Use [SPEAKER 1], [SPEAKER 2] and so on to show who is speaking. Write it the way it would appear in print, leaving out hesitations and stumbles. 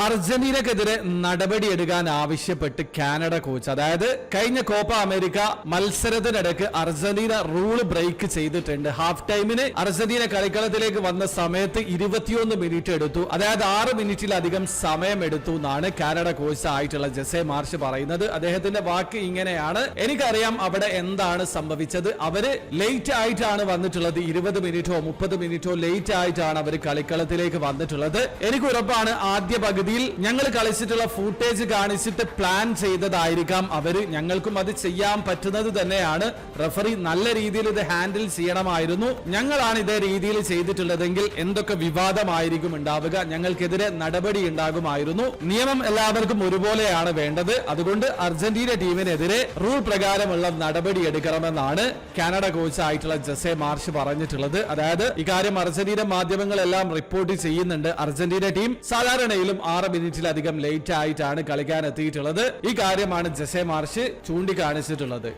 [SPEAKER 1] അർജന്റീനക്കെതിരെ നടപടിയെടുക്കാൻ ആവശ്യപ്പെട്ട് Canada coach, അതായത് കഴിഞ്ഞ കോപ്പ അമേരിക്ക മത്സരത്തിനിടയ്ക്ക് അർജന്റീന റൂൾ ബ്രേക്ക് ചെയ്തിട്ടുണ്ട്. ഹാഫ് ടൈമിന് അർജന്റീന കളിക്കളത്തിലേക്ക് വന്ന സമയത്ത് 21 മിനിറ്റ് എടുത്തു, അതായത് 6 മിനിറ്റിലധികം സമയം എടുത്തു എന്നാണ് കാനഡ കോച്ച് ആയിട്ടുള്ള ജസെ മാർഷ് പറയുന്നത്. അദ്ദേഹത്തിന്റെ വാക്ക് ഇങ്ങനെയാണ്: എനിക്കറിയാം അവിടെ എന്താണ് സംഭവിച്ചത്. അവര് ലേറ്റ് ആയിട്ടാണ് വന്നിട്ടുള്ളത്, 20 മിനിറ്റോ 30 മിനിറ്റോ ലേറ്റ് ആയിട്ടാണ് അവർ കളിക്കളത്തിലേക്ക് വന്നിട്ടുള്ളത്. എനിക്ക് ഉറപ്പാണ് ആദ്യ പകുതിയിൽ ഞങ്ങൾ കളിച്ചിട്ടുള്ള ഫൂട്ടേജ് കാണിച്ചിട്ട് പ്ലാൻ ചെയ്തതായിരിക്കാം അവര്. ഞങ്ങൾക്കും അത് ചെയ്യാൻ പറ്റുന്നത് തന്നെയാണ്. റഫറി നല്ല രീതിയിൽ ഇത് ഹാൻഡിൽ ചെയ്യണമായിരുന്നു. ഞങ്ങളാണ് ഇതേ രീതിയിൽ ചെയ്തിട്ടുള്ളതെങ്കിൽ എന്തൊക്കെ വിവാദമായിരിക്കും ഉണ്ടാവുക, ഞങ്ങൾക്കെതിരെ നടപടി ഉണ്ടാകുമായിരുന്നു. നിയമം എല്ലാവർക്കും ഒരുപോലെയാണ് വേണ്ടത്. അതുകൊണ്ട് അർജന്റീന ടീമിനെതിരെ റൂൾ പ്രകാരമുള്ള നടപടി എടുക്കണമെന്നാണ് കാനഡ കോച്ച് ആയിട്ടുള്ള ജസെ മാർഷ് പറഞ്ഞിട്ടുള്ളത്. അതായത് ഇക്കാര്യം അർജന്റീന മാധ്യമങ്ങളെല്ലാം റിപ്പോർട്ട് ചെയ്യുന്നുണ്ട്. അർജന്റീന ടീം സാധാരണയിലും 6 മിനിറ്റിലധികം ലേറ്റ് ആയിട്ടാണ് കളിക്കാൻ എത്തിയിട്ടുള്ളത്. ഈ കാര്യമാണ് ജസെ മാർഷ് ചൂണ്ടിക്കാണിച്ചിട്ടുള്ളത്.